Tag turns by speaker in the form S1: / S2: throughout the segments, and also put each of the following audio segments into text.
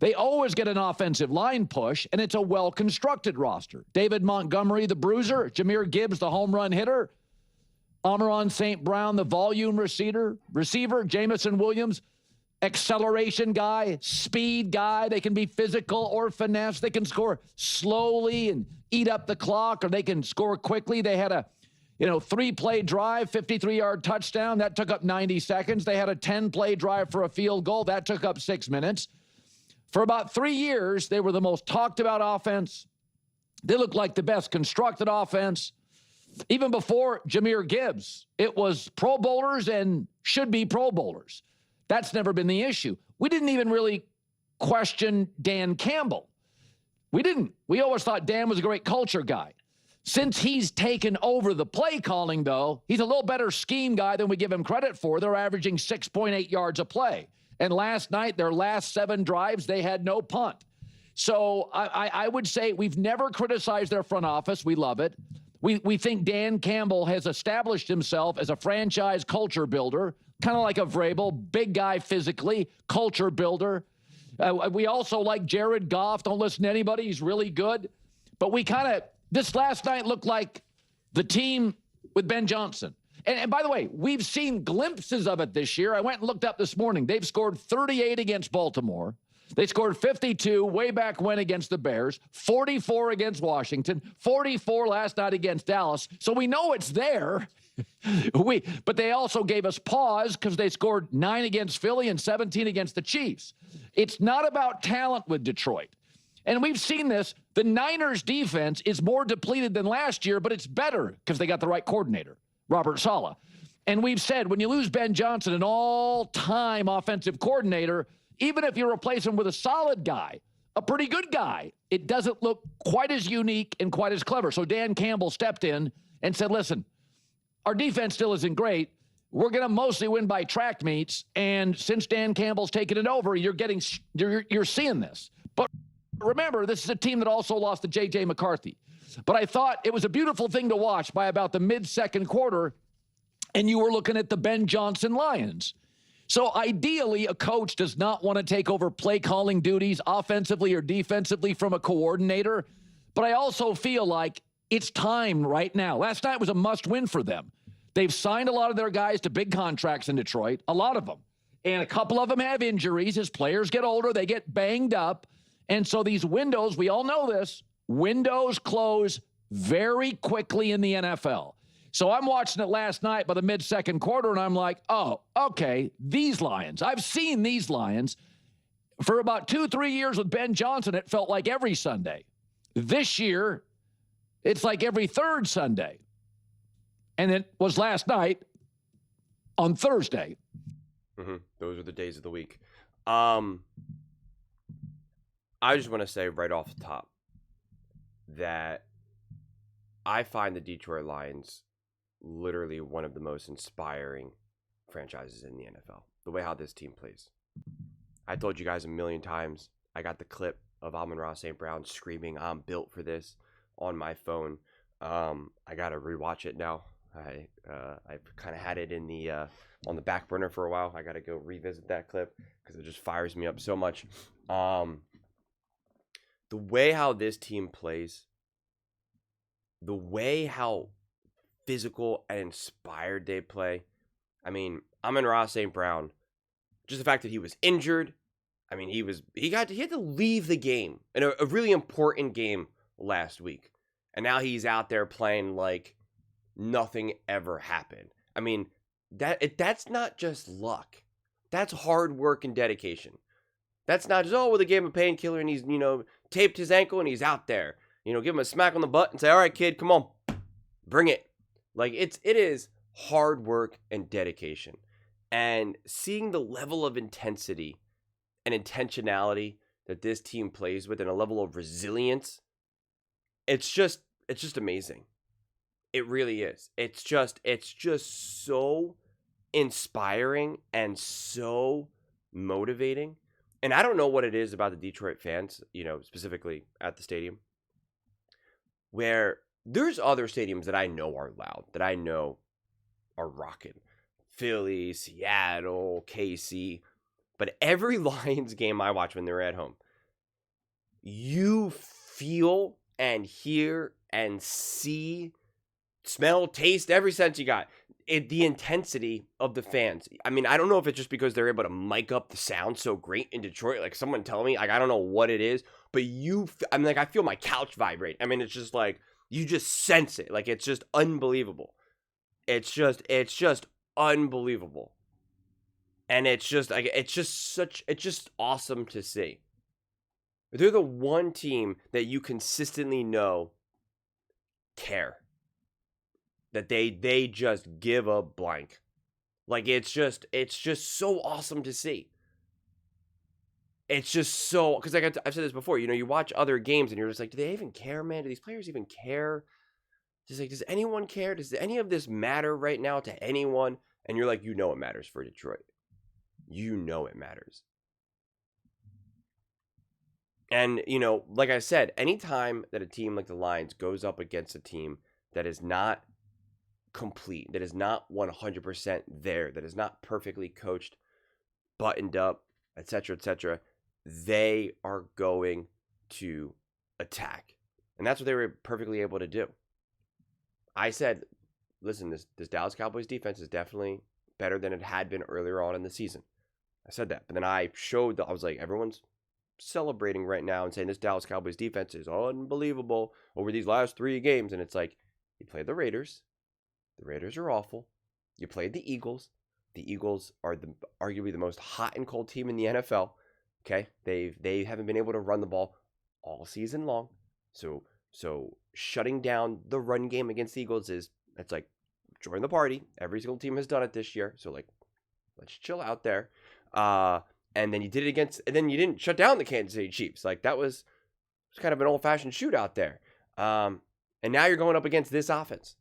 S1: They always get an offensive line push, and it's a well-constructed roster. David Montgomery, the bruiser. Jahmyr Gibbs, the home run hitter. Amon-Ra St. Brown, the volume receiver. Jamison Williams, acceleration guy, speed guy. They can be physical or finesse. They can score slowly and eat up the clock, or they can score quickly. They had a 3-play drive, 53-yard touchdown. That took up 90 seconds. They had a 10-play drive for a field goal. That took up 6 minutes. For about 3 years, they were the most talked about offense. They looked like the best constructed offense. Even before Jahmyr Gibbs, it was Pro Bowlers and should be Pro Bowlers. That's never been the issue. We didn't even really question Dan Campbell. We didn't. We always thought Dan was a great culture guy. Since he's taken over the play calling, though, he's a little better scheme guy than we give him credit for. They're averaging 6.8 yards a play. And last night, their last 7 drives, they had no punt. So I would say we've never criticized their front office. We love it. We think Dan Campbell has established himself as a franchise culture builder, kind of like a Vrabel, big guy physically, culture builder. We also like Jared Goff. Don't listen to anybody. He's really good. But this last night looked like the team with Ben Johnson. And by the way, we've seen glimpses of it this year. I went and looked up this morning. They've scored 38 against Baltimore. They scored 52 way back when against the Bears, 44 against Washington, 44 last night against Dallas. So we know it's there. But they also gave us pause because they scored 9 against Philly and 17 against the Chiefs. It's not about talent with Detroit. And we've seen this. The Niners defense is more depleted than last year, but it's better because they got the right coordinator, Robert Saleh. And we've said when you lose Ben Johnson, an all-time offensive coordinator, even if you replace him with a solid guy, a pretty good guy, it doesn't look quite as unique and quite as clever. So Dan Campbell stepped in and said, listen, our defense still isn't great. We're going to mostly win by track meets. And since Dan Campbell's taken it over, you're seeing this. But remember, this is a team that also lost to J.J. McCarthy. But I thought it was a beautiful thing to watch by about the mid-second quarter, and you were looking at the Ben Johnson Lions. So ideally, a coach does not want to take over play calling duties offensively or defensively from a coordinator. But I also feel like it's time right now. Last night was a must-win for them. They've signed a lot of their guys to big contracts in Detroit, a lot of them. And a couple of them have injuries. As players get older, they get banged up. And so these windows, we all know this, windows close very quickly in the NFL. So I'm watching it last night by the mid-second quarter, and I'm like, oh, okay, these Lions. I've seen these Lions. For about 2-3 years with Ben Johnson, it felt like every Sunday. This year, it's like every third Sunday. And it was last night on Thursday.
S2: Mm-hmm. Those are the days of the week. I just want to say right off the top that I find the Detroit Lions literally one of the most inspiring franchises in the NFL. The way how this team plays. I told you guys a million times, I got the clip of Amon-Ra St. Brown screaming, "I'm built for this," on my phone. I got to rewatch it now. I've kind of had it in the on the back burner for a while. I got to go revisit that clip because it just fires me up so much. The way how this team plays, the way how physical and inspired they play. I mean, Amon-Ra St. Brown, just the fact that he was injured. I mean, he had to leave the game in a really important game last week. And now he's out there playing like nothing ever happened. I mean, that's not just luck. That's hard work and dedication. That's not just, they gave him a painkiller and he's, taped his ankle and he's out there. Give him a smack on the butt and say, "All right, kid, come on, bring it." Like, it is hard work and dedication. And seeing the level of intensity and intentionality that this team plays with and a level of resilience, it's just amazing. It really is. It's just so inspiring and so motivating. And I don't know what it is about the Detroit fans, specifically at the stadium, where there's other stadiums that I know are loud, that I know are rocking. Philly, Seattle, KC. But every Lions game I watch when they're at home, you feel and hear and see, smell, taste every sense you got. The intensity of the fans. I mean, I don't know if it's just because they're able to mic up the sound so great in Detroit. Like, someone tell me, like, I don't know what it is, but I feel my couch vibrate. I mean, it's just like, you just sense it. Like, it's just unbelievable. It's just unbelievable. And it's just awesome to see. They're the one team that you consistently know care. That they just give a blank. Like, it's just so awesome to see. It's just so, because like I've said this before, you watch other games and you're just like, do they even care, man? Do these players even care? Just like, does anyone care? Does any of this matter right now to anyone? And you're like, it matters for Detroit. It matters. And, like I said, anytime that a team like the Lions goes up against a team that is not complete, that is not 100% there, that is not perfectly coached, buttoned up, etc., they are going to attack. And that's what they were perfectly able to do. I said, listen, this Dallas Cowboys defense is definitely better than it had been earlier on in the season. I said that. But then I was like, everyone's celebrating right now and saying this Dallas Cowboys defense is unbelievable over these last 3 games. And it's like, you played the Raiders. The Raiders are awful. You played the Eagles. The Eagles are arguably the most hot and cold team in the NFL. Okay? They haven't been able to run the ball all season long. So shutting down the run game against the Eagles that's like, join the party. Every single team has done it this year. So, like, let's chill out there. And then you did it and then you didn't shut down the Kansas City Chiefs. Like, it was kind of an old-fashioned shootout there. And now you're going up against this offense.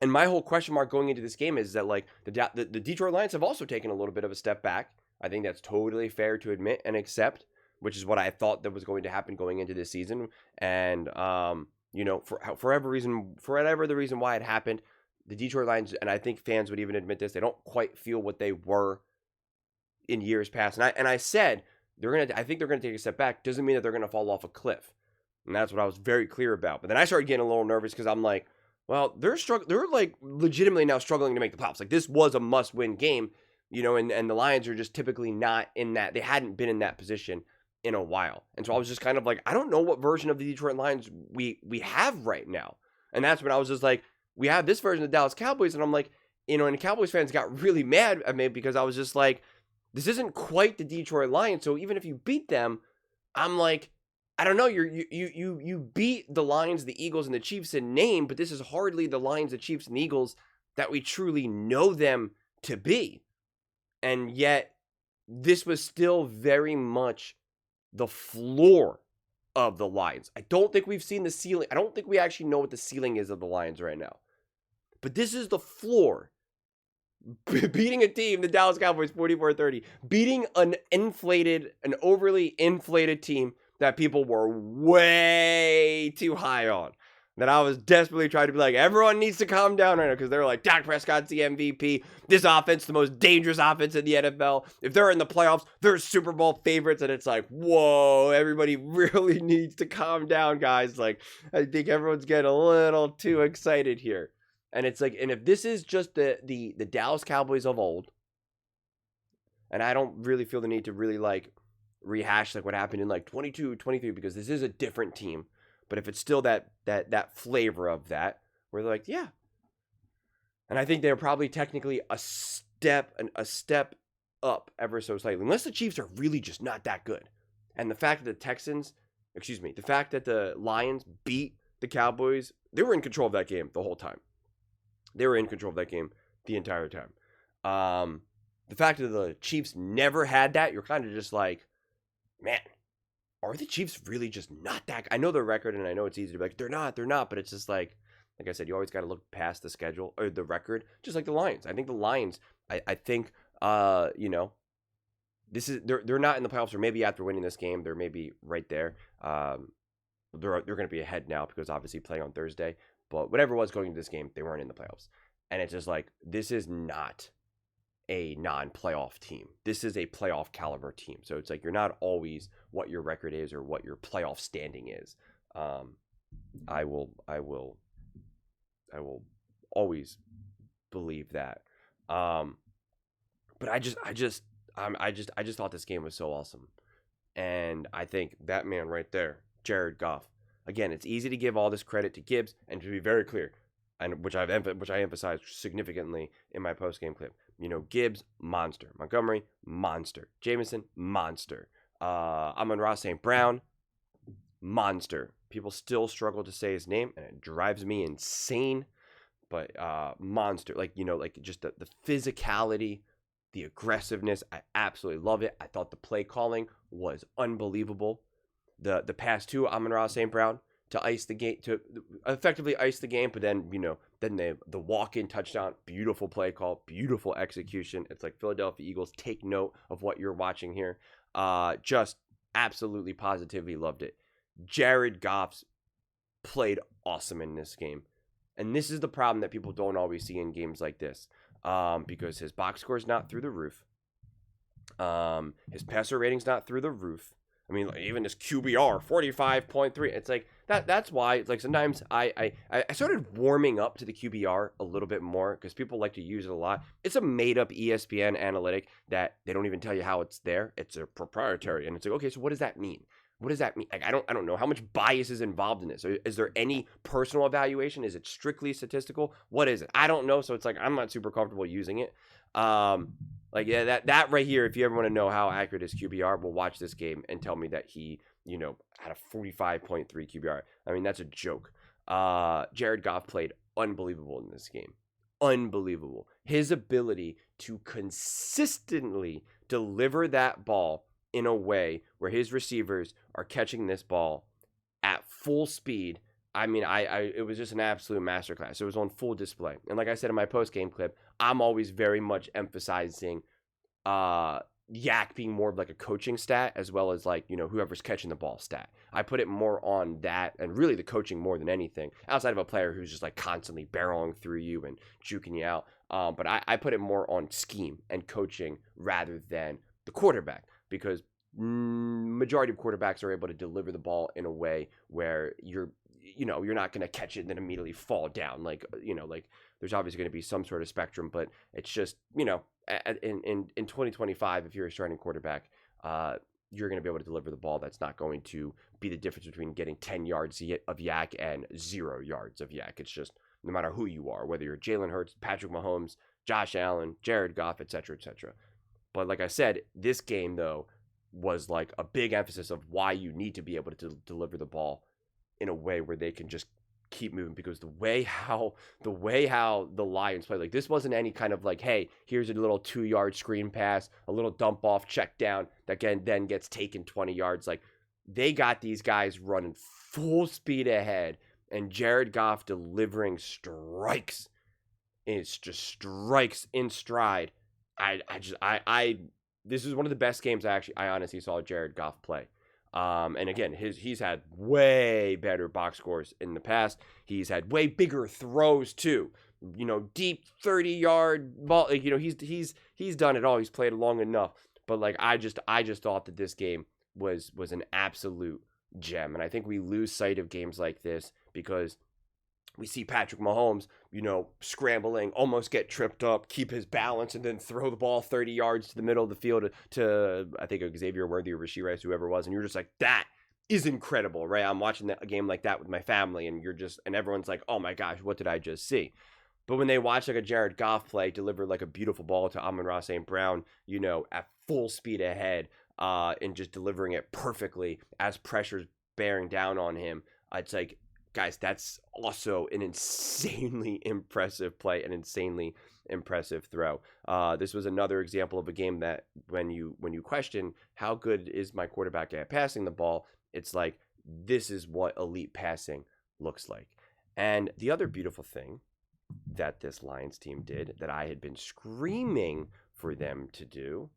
S2: And my whole question mark going into this game is that, like, the Detroit Lions have also taken a little bit of a step back. I think that's totally fair to admit and accept, which is what I thought that was going to happen going into this season. And, for whatever the reason why it happened, the Detroit Lions, and I think fans would even admit this, they don't quite feel what they were in years past. And I said, I think they're going to take a step back. Doesn't mean that they're going to fall off a cliff. And that's what I was very clear about. But then I started getting a little nervous because I'm like, well, they're like legitimately now struggling to make the playoffs. Like, this was a must-win game, and the Lions are just typically not in that. They hadn't been in that position in a while. And so I was just kind of like, I don't know what version of the Detroit Lions we have right now. And that's when I was just like, we have this version of the Dallas Cowboys. And I'm like, and the Cowboys fans got really mad at me because I was just like, this isn't quite the Detroit Lions. So even if you beat them, I'm like, I don't know. You beat the Lions, the Eagles, and the Chiefs in name, but this is hardly the Lions, the Chiefs, and the Eagles that we truly know them to be. And yet, this was still very much the floor of the Lions. I don't think we've seen the ceiling. I don't think we actually know what the ceiling is of the Lions right now. But this is the floor. Beating a team, the Dallas Cowboys, 44-30. Beating an overly inflated team that people were way too high on. That I was desperately trying to be like, everyone needs to calm down right now, because they're like, Dak Prescott's the MVP. This offense, the most dangerous offense in the NFL. If they're in the playoffs, they're Super Bowl favorites. And it's like, whoa, everybody really needs to calm down, guys. Like, I think everyone's getting a little too excited here. And it's like, and if this is just the Dallas Cowboys of old, and I don't really feel the need to really like rehash like what happened in like 22, 23, because this is a different team. But if it's still that flavor of that, where they're like, yeah. And I think they're probably technically a step up ever so slightly. Unless the Chiefs are really just not that good. And the fact that the fact that the Lions beat the Cowboys, they were in control of that game the whole time. They were in control of that game the entire time. The fact that the Chiefs never had that, you're kind of just like, man, are the Chiefs really just not that? I know their record, and I know it's easy to be like, they're not, but it's just like I said, you always got to look past the schedule or the record, just like the Lions. I think the Lions, I think, this is they're not in the playoffs, or maybe after winning this game, they're maybe right there. They're going to be ahead now because obviously playing on Thursday, but whatever was going into this game, they weren't in the playoffs, and it's just like, this is not a non-playoff team. This is a playoff caliber team. So it's like you're not always what your record is or what your playoff standing is. I will always believe that. But I just thought this game was so awesome. And I think that man right there, Jared Goff. Again, it's easy to give all this credit to Gibbs, and to be very clear, and which I emphasized significantly in my post-game clip. Gibbs, monster. Montgomery, monster. Jameson, monster. Amon-Ra St. Brown, monster. People still struggle to say his name, and it drives me insane. But monster, just the physicality, the aggressiveness, I absolutely love it. I thought the play calling was unbelievable. The pass to Amon-Ra St. Brown to ice the game, to effectively ice the game, but then the walk-in touchdown, beautiful play call, beautiful execution. It's like Philadelphia Eagles, take note of what you're watching here. Just absolutely positively loved it. Jared Goff's played awesome in this game. And this is the problem that people don't always see in games like this, because his box score is not through the roof. His passer rating's not through the roof. I mean, even his QBR, 45.3. It's like that's why it's like sometimes I started warming up to the QBR a little bit more, because people like to use it a lot. It's a made-up ESPN analytic that they don't even tell you how it's there. It's a proprietary, and it's like, okay, so what does that mean? What does that mean? Like, I don't know how much bias is involved in this. Is there any personal evaluation? Is it strictly statistical? What is it? I don't know. So it's like I'm not super comfortable using it. That right here, if you ever want to know how accurate his QBR, will watch this game and tell me that he, had a 45.3 QBR. I mean, that's a joke. Jared Goff played unbelievable in this game. Unbelievable. His ability to consistently deliver that ball in a way where his receivers are catching this ball at full speed. I mean, it was just an absolute masterclass. It was on full display. And like I said in my post-game clip, I'm always very much emphasizing Yak being more of like a coaching stat, as well as whoever's catching the ball stat. I put it more on that, and really the coaching more than anything, outside of a player who's just like constantly barreling through you and juking you out. But I put it more on scheme and coaching rather than the quarterback, because majority of quarterbacks are able to deliver the ball in a way where you're not going to catch it and then immediately fall down. There's obviously going to be some sort of spectrum, but it's just, in 2025, if you're a starting quarterback, you're going to be able to deliver the ball. That's not going to be the difference between getting 10 yards of yak and 0 yards of yak. It's just, no matter who you are, whether you're Jalen Hurts, Patrick Mahomes, Josh Allen, Jared Goff, etc., etc. But like I said, this game, though, was like a big emphasis of why you need to be able to deliver the ball in a way where they can just keep moving, because the way how the Lions play, like, this wasn't any kind of like, hey, here's a little 2-yard screen pass, a little dump off check down that then gets taken 20 yards. Like, they got these guys running full speed ahead, and Jared Goff delivering strikes. It's just strikes in stride. This is one of the best games I honestly saw Jared Goff play. And again, he's had way better box scores in the past. He's had way bigger throws too. Deep 30-yard ball. He's done it all. He's played long enough. But I just thought that this game was an absolute gem. And I think we lose sight of games like this because we see Patrick Mahomes, scrambling, almost get tripped up, keep his balance, and then throw the ball 30 yards to the middle of the field to I think, Xavier Worthy or Rashee Rice, whoever it was. And you're just like, that is incredible, right? I'm watching a game like that with my family, and everyone's like, oh my gosh, what did I just see? But when they watch a Jared Goff play, deliver a beautiful ball to Amon-Ra St. Brown, at full speed ahead, and just delivering it perfectly as pressure's bearing down on him, it's like, guys, that's also an insanely impressive play, an insanely impressive throw. This was another example of a game that when you question how good is my quarterback at passing the ball, it's like, this is what elite passing looks like. And the other beautiful thing that this Lions team did, that I had been screaming for them to do,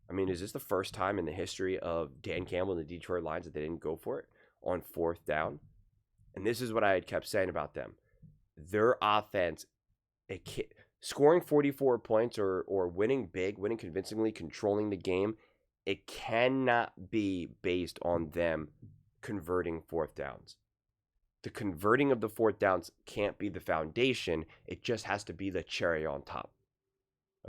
S2: I mean, is this the first time in the history of Dan Campbell and the Detroit Lions that they didn't go for it on 4th down? And this is what I had kept saying about them. Their offense It can't, scoring 44 points or winning big, winning convincingly, controlling the game, it cannot be based on them converting fourth downs. The converting of the fourth downs can't be the foundation. It just has to be the cherry on top.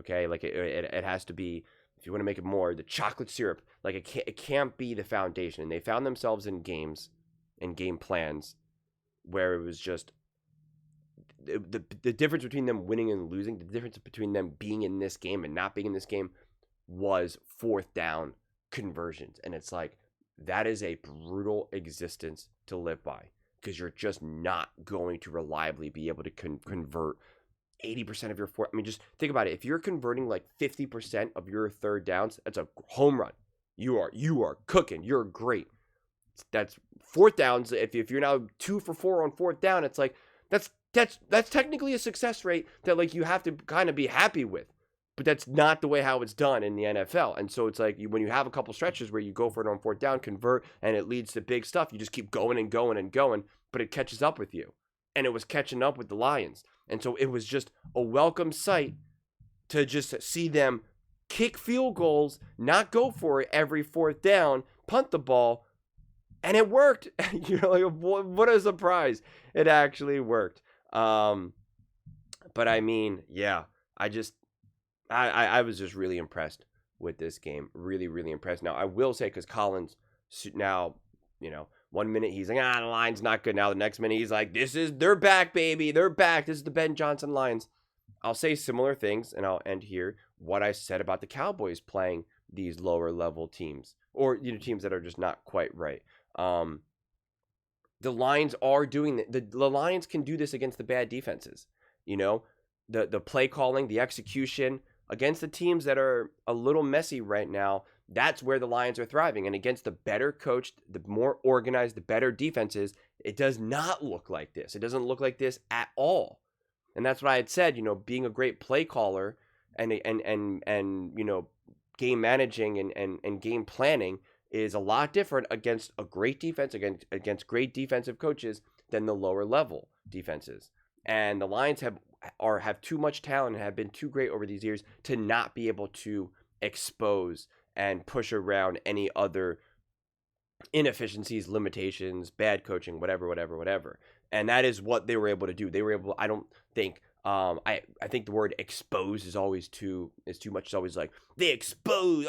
S2: Okay, like it has to be, if you want to make it more, the chocolate syrup. Like it can't be the foundation. And they found themselves in games and game plans where it was just the difference between them winning and losing, the difference between them being in this game and not being in this game was fourth down conversions. And it's like, that is a brutal existence to live by, because you're just not going to reliably be able to convert 80% of your fourth. I mean, just think about it. If you're converting like 50% of your third downs, that's a home run. You are cooking. You're great. That's fourth downs. If you're now 2 for 4 on fourth down, it's like that's technically a success rate that like you have to kind of be happy with. But that's not the way how it's done in the NFL. And so it's like when you have a couple stretches where you go for it on fourth down, convert, and it leads to big stuff, you just keep going and going and going, but it catches up with you. And it was catching up with the Lions. And so it was just a welcome sight to just see them kick field goals, not go for it every fourth down, punt the ball, and it worked. You're like, what a surprise. It actually worked. But I mean, yeah, I was just really impressed with this game. Really, really impressed. Now, I will say, because Collins now, 1 minute he's like, the line's not good. Now the next minute he's like, they're back, baby. They're back. This is the Ben Johnson Lions. I'll say similar things, and I'll end here. What I said about the Cowboys playing these lower level teams, or teams that are just not quite right. The Lions are doing the Lions can do this against the bad defenses. The play calling, the execution against the teams that are a little messy right now. That's where the Lions are thriving. And against the better coached, the more organized, the better defenses, it does not look like this. It doesn't look like this at all. And that's what I had said, being a great play caller and game managing and game planning is a lot different against a great defense, against great defensive coaches than the lower level defenses. And the Lions have too much talent and have been too great over these years to not be able to expose and push around any other inefficiencies, limitations, bad coaching, whatever. And that is what they were able to do. They were able, I don't think, I think the word expose is always too much. It's always like, they expose,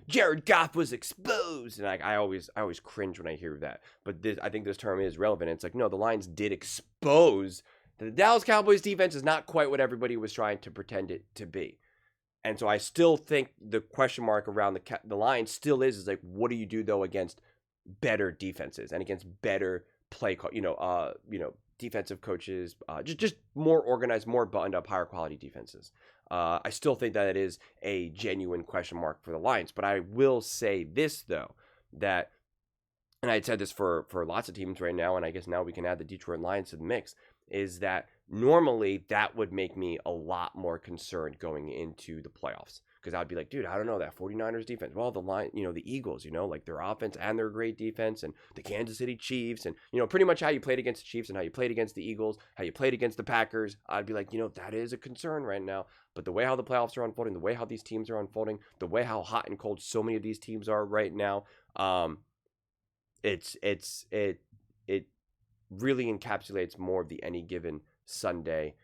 S2: Jared Goff was exposed. And I always cringe when I hear that. But I think this term is relevant. It's like, no, the Lions did expose. The Dallas Cowboys defense is not quite what everybody was trying to pretend it to be. And so I still think the question mark around the Lions still is like, what do you do though against better defenses and against better play call, defensive coaches, just more organized, more buttoned up, higher quality defenses. I still think that it is a genuine question mark for the Lions, but I will say this though, that, and I had said this for lots of teams right now, and I guess now we can add the Detroit Lions to the mix, is that normally that would make me a lot more concerned going into the playoffs, because I'd be like, dude, I don't know, that 49ers defense, well, the Eagles, like their offense and their great defense, and the Kansas City Chiefs, and pretty much how you played against the Chiefs and how you played against the Eagles, how you played against the Packers, I'd be like, that is a concern right now. But the way how the playoffs are unfolding, the way how these teams are unfolding, the way how hot and cold so many of these teams are right now, it really encapsulates more of the any given Sunday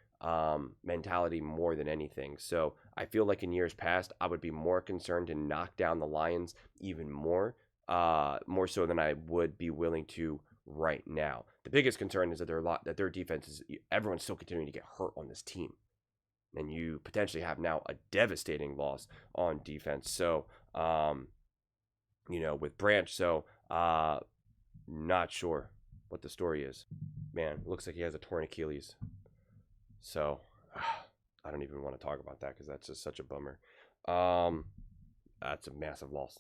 S2: mentality more than anything. So I feel like in years past, I would be more concerned to knock down the Lions even more so than I would be willing to right now. The biggest concern is that their defense is, everyone's still continuing to get hurt on this team, and you potentially have now a devastating loss on defense. So with Branch, so not sure what the story is. Man, looks like he has a torn Achilles. So I don't even want to talk about that because that's just such a bummer. That's a massive loss.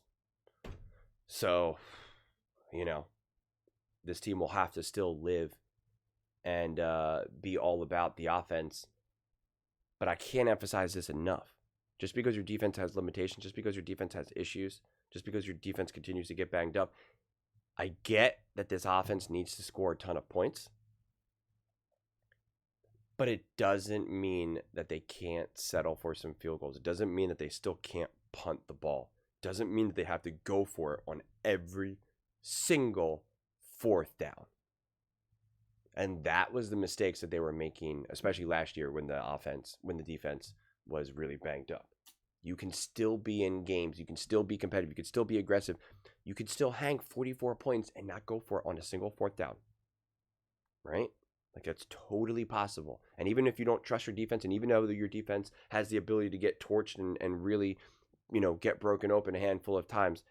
S2: So, this team will have to still live and be all about the offense. But I can't emphasize this enough. Just because your defense has limitations, just because your defense has issues, just because your defense continues to get banged up, I get that this offense needs to score a ton of points. But it doesn't mean that they can't settle for some field goals. It doesn't mean that they still can't punt the ball. It doesn't mean that they have to go for it on every single fourth down. And that was the mistakes that they were making, especially last year when the defense was really banged up. You can still be in games. You can still be competitive. You can still be aggressive. You could still hang 44 points and not go for it on a single fourth down. Right? Like, that's totally possible. And even if you don't trust your defense, and even though your defense has the ability to get torched and really, get broken open a handful of times,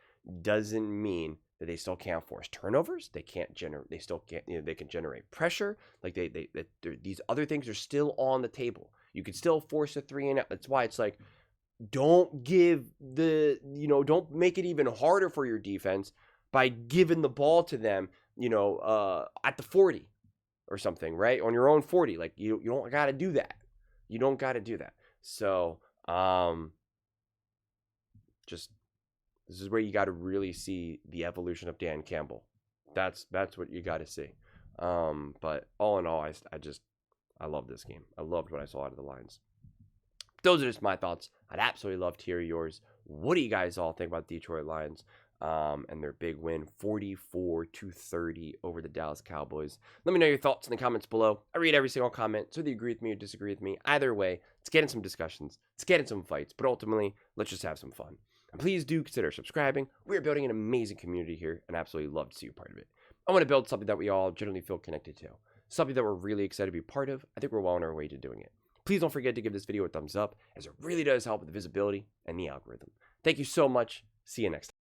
S2: doesn't mean that they still can't force turnovers. They can't generate. They still can't. They can generate pressure. Like these other things are still on the table. You can still force a 3 and out. That's why it's like, don't don't make it even harder for your defense by giving the ball to them, at the 40 or something, right? On your own 40. Like, you don't got to do that. You don't got to do that. So, this is where you got to really see the evolution of Dan Campbell. That's what you got to see. But all in all, I love this game. I loved what I saw out of the Lions. Those are just my thoughts. I'd absolutely love to hear yours. What do you guys all think about the Detroit Lions and their big win, 44-30 over the Dallas Cowboys? Let me know your thoughts in the comments below. I read every single comment, so whether you agree with me or disagree with me, either way, let's get in some discussions. Let's get in some fights. But ultimately, let's just have some fun. And please do consider subscribing. We are building an amazing community here, and I absolutely love to see you part of it. I want to build something that we all generally feel connected to, something that we're really excited to be part of. I think we're well on our way to doing it. Please don't forget to give this video a thumbs up, as it really does help with the visibility and the algorithm. Thank you so much. See you next time.